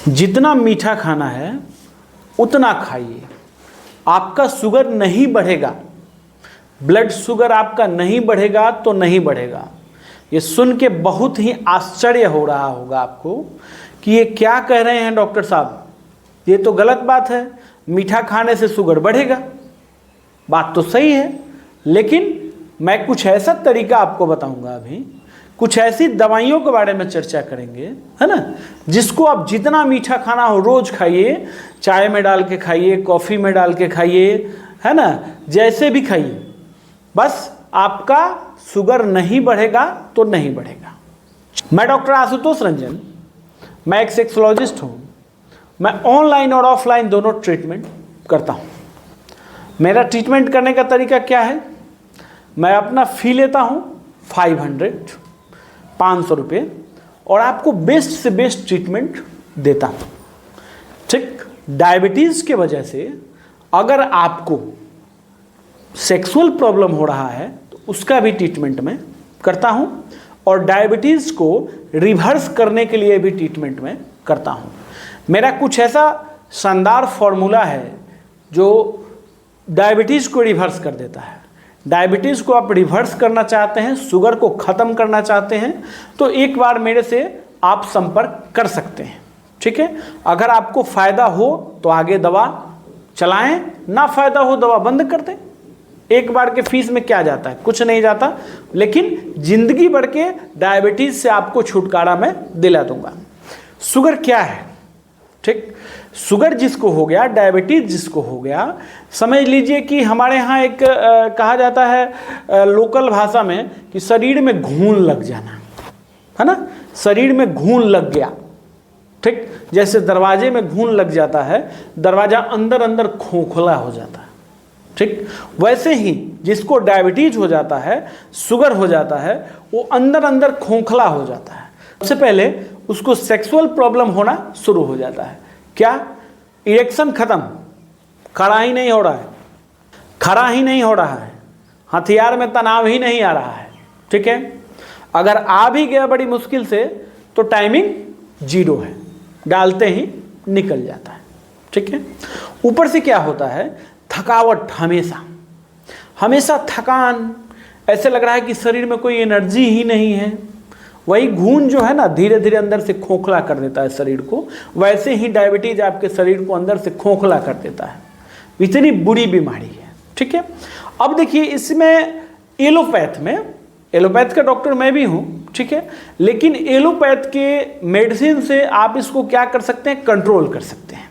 जितना मीठा खाना है उतना खाइए, आपका शुगर नहीं बढ़ेगा, ब्लड शुगर आपका नहीं बढ़ेगा तो नहीं बढ़ेगा। ये सुन के बहुत ही आश्चर्य हो रहा होगा आपको कि ये क्या कह रहे हैं डॉक्टर साहब, ये तो गलत बात है, मीठा खाने से शुगर बढ़ेगा। बात तो सही है, लेकिन मैं कुछ ऐसा तरीका आपको बताऊंगा, अभी कुछ ऐसी दवाइयों के बारे में चर्चा करेंगे, है ना, जिसको आप जितना मीठा खाना हो रोज़ खाइए, चाय में डाल के खाइए, कॉफ़ी में डाल के खाइए, है ना, जैसे भी खाइए, बस आपका शुगर नहीं बढ़ेगा तो नहीं बढ़ेगा। मैं डॉक्टर आशुतोष रंजन, मैं एक सेक्सोलॉजिस्ट हूँ। मैं ऑनलाइन और ऑफलाइन दोनों ट्रीटमेंट करता हूँ। मेरा ट्रीटमेंट करने का तरीका क्या है, मैं अपना फ़ी लेता हूँ 500 रुपये और आपको बेस्ट से बेस्ट ट्रीटमेंट देता हूँ। ठीक, डायबिटीज़ के वजह से अगर आपको सेक्सुअल प्रॉब्लम हो रहा है तो उसका भी ट्रीटमेंट मैं करता हूँ, और डायबिटीज़ को रिवर्स करने के लिए भी ट्रीटमेंट मैं करता हूँ। मेरा कुछ ऐसा शानदार फॉर्मूला है जो डायबिटीज़ को रिवर्स कर देता है। डायबिटीज़ को आप रिवर्स करना चाहते हैं, शुगर को ख़त्म करना चाहते हैं, तो एक बार मेरे से आप संपर्क कर सकते हैं। ठीक है, अगर आपको फ़ायदा हो तो आगे दवा चलाएं, ना फ़ायदा हो दवा बंद कर दें। एक बार के फीस में क्या जाता है, कुछ नहीं जाता, लेकिन ज़िंदगी भर के डायबिटीज़ से आपको छुटकारा मैं दिला दूंगा। शुगर क्या है, ठीक, शुगर जिसको हो गया, डायबिटीज़ जिसको हो गया, समझ लीजिए कि हमारे यहाँ एक कहा जाता है लोकल भाषा में कि शरीर में घून लग जाना, है ना, शरीर में घून लग गया। ठीक, जैसे दरवाजे में घून लग जाता है, दरवाज़ा अंदर अंदर खोखला हो जाता है। ठीक, वैसे ही जिसको डायबिटीज हो जाता है, शुगर हो जाता है, वो अंदर अंदर खोखला हो जाता है। सबसे पहले उसको सेक्सुअल प्रॉब्लम होना शुरू हो जाता है। क्या, इरेक्शन खत्म, खड़ा ही नहीं हो रहा है, खड़ा ही नहीं हो रहा है, हथियार में तनाव ही नहीं आ रहा है। ठीक है, अगर आ भी गया बड़ी मुश्किल से तो टाइमिंग 0 है, डालते ही निकल जाता है। ठीक है, ऊपर से क्या होता है, थकावट, हमेशा हमेशा थकान, ऐसे लग रहा है कि शरीर में कोई एनर्जी ही नहीं है। वही घून जो है ना, धीरे धीरे अंदर से खोखला कर देता है शरीर को, वैसे ही डायबिटीज आपके शरीर को अंदर से खोखला कर देता है। इतनी बुरी बीमारी है। ठीक है, अब देखिए इसमें एलोपैथ में, एलोपैथ का डॉक्टर मैं भी हूँ, ठीक है, लेकिन एलोपैथ के मेडिसिन से आप इसको क्या कर सकते हैं, कंट्रोल कर सकते हैं,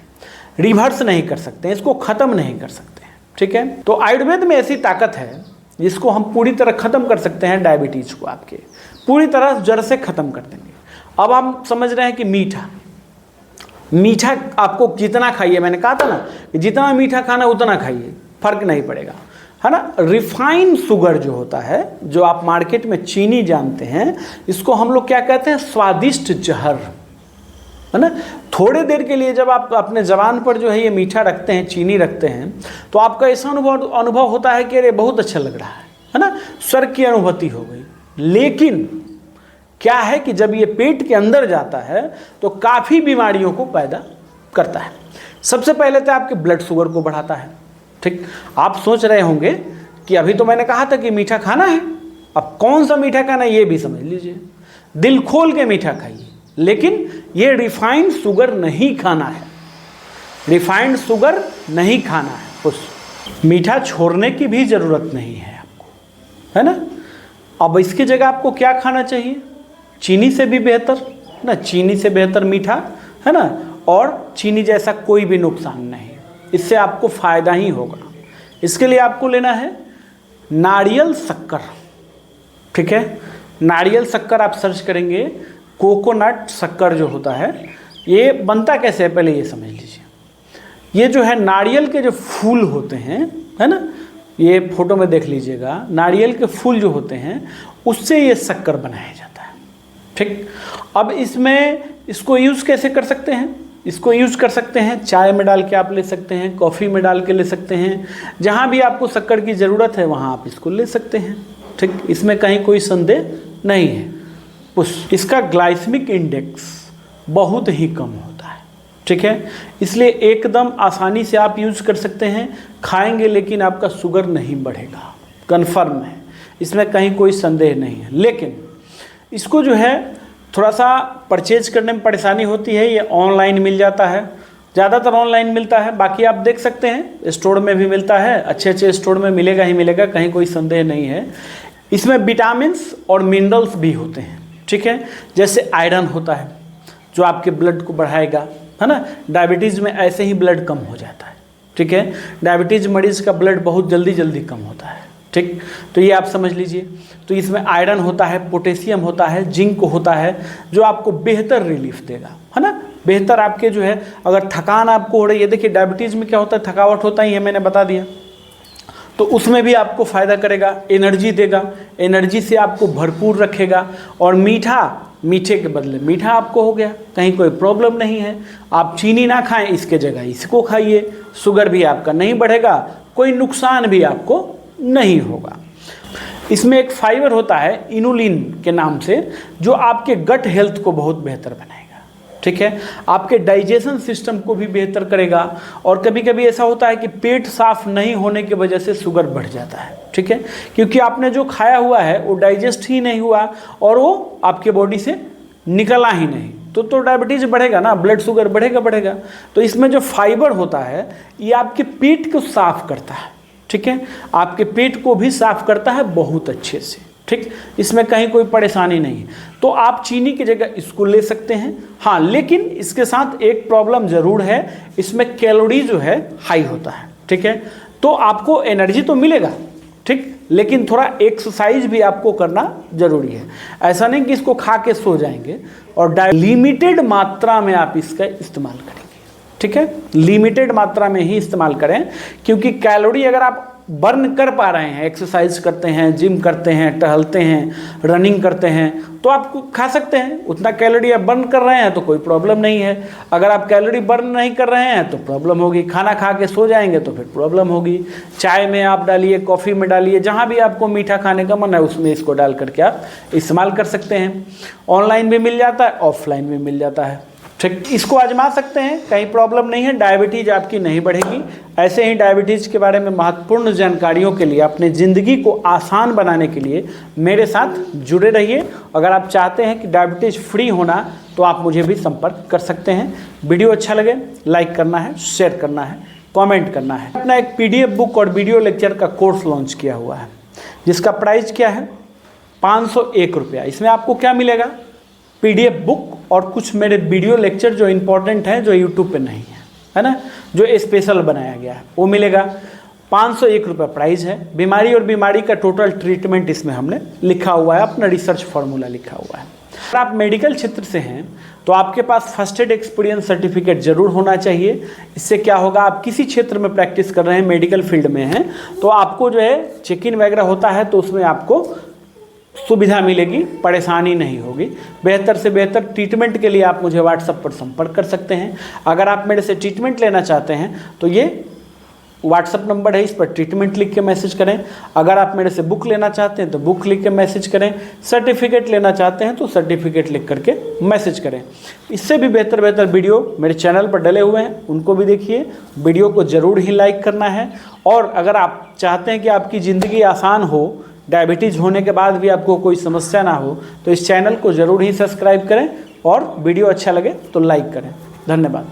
रिवर्स नहीं कर सकते हैं, इसको ख़त्म नहीं कर सकते हैं। ठीक है, तो आयुर्वेद में ऐसी ताकत है जिसको हम पूरी तरह ख़त्म कर सकते हैं, डायबिटीज़ को आपके पूरी तरह जड़ से ख़त्म कर देंगे। अब हम समझ रहे हैं कि मीठा, मीठा आपको कितना खाइए, मैंने कहा था ना कि जितना मीठा खाना उतना खाइए, फ़र्क नहीं पड़ेगा, है ना। रिफाइंड शुगर जो होता है, जो आप मार्केट में चीनी जानते हैं, इसको हम लोग क्या कहते हैं, स्वादिष्ट जहर, है ना। थोड़े देर के लिए जब आप अपने ज़बान पर जो है ये मीठा रखते हैं, चीनी रखते हैं, तो आपका ऐसा अनुभव होता है कि अरे बहुत अच्छा लग रहा है ना, स्वर्ग की अनुभूति हो गई। लेकिन क्या है कि जब ये पेट के अंदर जाता है तो काफ़ी बीमारियों को पैदा करता है। सबसे पहले तो आपके ब्लड शुगर को बढ़ाता है। ठीक, आप सोच रहे होंगे कि अभी तो मैंने कहा था कि मीठा खाना है, अब कौन सा मीठा खाना है ये भी समझ लीजिए। दिल खोल के मीठा खाइए, लेकिन ये रिफाइंड शुगर नहीं खाना है, रिफाइंड शुगर नहीं खाना है। उस मीठा छोड़ने की भी ज़रूरत नहीं है आपको, है ना। अब इसकी जगह आपको क्या खाना चाहिए, चीनी से भी बेहतर ना, चीनी से बेहतर मीठा, है ना, और चीनी जैसा कोई भी नुकसान नहीं, इससे आपको फ़ायदा ही होगा। इसके लिए आपको लेना है नारियल शक्कर। ठीक है, नारियल शक्कर आप सर्च करेंगे, कोकोनट शक्कर जो होता है, ये बनता कैसे है पहले ये समझ लीजिए। ये जो है नारियल के जो फूल होते हैं, है ना, ये फोटो में देख लीजिएगा, नारियल के फूल जो होते हैं उससे ये शक्कर बनाया जाता है। ठीक, अब इसमें इसको यूज़ कैसे कर सकते हैं, इसको यूज़ कर सकते हैं चाय में डाल के आप ले सकते हैं, कॉफ़ी में डाल के ले सकते हैं, जहाँ भी आपको शक्कर की ज़रूरत है वहाँ आप इसको ले सकते हैं। ठीक, इसमें कहीं कोई संदेह नहीं है। इसका ग्लाइसेमिक इंडेक्स बहुत ही कम होता है। ठीक है। इसलिए एकदम आसानी से आप यूज़ कर सकते हैं, खाएंगे लेकिन आपका शुगर नहीं बढ़ेगा, कन्फर्म है, इसमें कहीं कोई संदेह नहीं है। लेकिन इसको जो है थोड़ा सा परचेज करने में परेशानी होती है। ये ऑनलाइन मिल जाता है, ज़्यादातर ऑनलाइन मिलता है, बाकी आप देख सकते हैं स्टोर में भी मिलता है, अच्छे अच्छे स्टोर में मिलेगा ही मिलेगा, कहीं कोई संदेह नहीं है। इसमें विटामिन्स और मिनरल्स भी होते हैं, ठीक है। जैसे आयरन होता है जो आपके ब्लड को बढ़ाएगा, है ना। डायबिटीज़ में ऐसे ही ब्लड कम हो जाता है, ठीक है। डायबिटीज़ मरीज़ का ब्लड बहुत जल्दी जल्दी कम होता है, ठीक। तो ये आप समझ लीजिए। तो इसमें आयरन होता है, पोटेशियम होता है, जिंक होता है, जो आपको बेहतर रिलीफ देगा, है ना। बेहतर आपके जो है, अगर थकान आपको हो रही है, देखिए डायबिटीज़ में क्या होता है, थकावट होता ही है, मैंने बता दिया। तो उसमें भी आपको फ़ायदा करेगा, एनर्जी देगा, एनर्जी से आपको भरपूर रखेगा। और मीठे के बदले मीठा आपको हो गया, कहीं कोई प्रॉब्लम नहीं है। आप चीनी ना खाएं, इसके जगह इसको खाइए, शुगर भी आपका नहीं बढ़ेगा, कोई नुकसान भी आपको नहीं होगा। इसमें एक फाइबर होता है इनुलिन के नाम से, जो आपके गट हेल्थ को बहुत बेहतर बनाएगा, ठीक है। आपके डाइजेशन सिस्टम को भी बेहतर करेगा। और कभी कभी ऐसा होता है कि पेट साफ नहीं होने की वजह से शुगर बढ़ जाता है, ठीक है, क्योंकि आपने जो खाया हुआ है वो डाइजेस्ट ही नहीं हुआ और वो आपके बॉडी से निकला ही नहीं, तो डायबिटीज़ बढ़ेगा ना, ब्लड शुगर बढ़ेगा। तो इसमें जो फाइबर होता है ये आपके पेट को साफ करता है, ठीक है, आपके पेट को भी साफ करता है बहुत अच्छे से, ठीक। इसमें कहीं कोई परेशानी नहीं है। तो आप चीनी की जगह इसको ले सकते हैं। हाँ, लेकिन इसके साथ एक प्रॉब्लम ज़रूर है, इसमें कैलोरी जो है हाई होता है, ठीक है। तो आपको एनर्जी तो मिलेगा, ठीक, लेकिन थोड़ा एक्सरसाइज भी आपको करना ज़रूरी है। ऐसा नहीं कि इसको खा के सो जाएंगे। और लिमिटेड मात्रा में आप इसका इस्तेमाल करेंगे, ठीक है, लिमिटेड मात्रा में ही इस्तेमाल करें। क्योंकि कैलोरी अगर आप बर्न कर पा रहे हैं, एक्सरसाइज करते हैं, जिम करते हैं, टहलते हैं, रनिंग करते हैं, तो आप खा सकते हैं। उतना कैलोरी आप बर्न कर रहे हैं तो कोई प्रॉब्लम नहीं है। अगर आप कैलोरी बर्न नहीं कर रहे हैं तो प्रॉब्लम होगी। खाना खा के सो जाएंगे तो फिर प्रॉब्लम होगी। चाय में आप डालिए, कॉफ़ी में डालिए, जहाँ भी आपको मीठा खाने का मन है उसमें इसको डाल करके आप इस्तेमाल कर सकते हैं। ऑनलाइन भी मिल जाता है, ऑफलाइन भी मिल जाता है, ठीक। इसको आजमा सकते हैं, कहीं प्रॉब्लम नहीं है, डायबिटीज़ आपकी नहीं बढ़ेगी। ऐसे ही डायबिटीज़ के बारे में महत्वपूर्ण जानकारियों के लिए, अपने ज़िंदगी को आसान बनाने के लिए मेरे साथ जुड़े रहिए। अगर आप चाहते हैं कि डायबिटीज़ फ्री होना तो आप मुझे भी संपर्क कर सकते हैं। वीडियो अच्छा लगे लाइक करना है, शेयर करना है, कमेंट करना है। अपना एक PDF बुक और वीडियो लेक्चर का कोर्स लॉन्च किया हुआ है, जिसका प्राइस क्या है, 501 रुपया। इसमें आपको क्या मिलेगा, PDF बुक और कुछ मेरे वीडियो लेक्चर जो इम्पोर्टेंट हैं, जो YouTube पे नहीं है ना, जो स्पेशल बनाया गया है, वो मिलेगा। 501 रुपये प्राइस है। बीमारी और बीमारी का टोटल ट्रीटमेंट इसमें हमने लिखा हुआ है, अपना रिसर्च फार्मूला लिखा हुआ है। अगर आप मेडिकल क्षेत्र से हैं तो आपके पास फर्स्ट एड एक्सपीरियंस सर्टिफिकेट जरूर होना चाहिए। इससे क्या होगा, आप किसी क्षेत्र में प्रैक्टिस कर रहे हैं, मेडिकल फील्ड में हैं, तो आपको जो है चेक इन वगैरह होता है तो उसमें आपको सुविधा मिलेगी, परेशानी नहीं होगी। बेहतर से बेहतर ट्रीटमेंट के लिए आप मुझे व्हाट्सएप पर संपर्क कर सकते हैं। अगर आप मेरे से ट्रीटमेंट लेना चाहते हैं तो ये व्हाट्सएप नंबर है, इस पर ट्रीटमेंट लिख के मैसेज करें। अगर आप मेरे से बुक लेना चाहते हैं तो बुक लिख के मैसेज करें। सर्टिफिकेट लेना चाहते हैं तो सर्टिफिकेट लिख करके मैसेज करें। इससे भी बेहतर बेहतर वीडियो मेरे चैनल पर डले हुए हैं, उनको भी देखिए। वीडियो को ज़रूर ही लाइक करना है। और अगर आप चाहते हैं कि आपकी ज़िंदगी आसान हो, डायबिटीज़ होने के बाद भी आपको कोई समस्या ना हो, तो इस चैनल को ज़रूर ही सब्सक्राइब करें और वीडियो अच्छा लगे तो लाइक करें। धन्यवाद।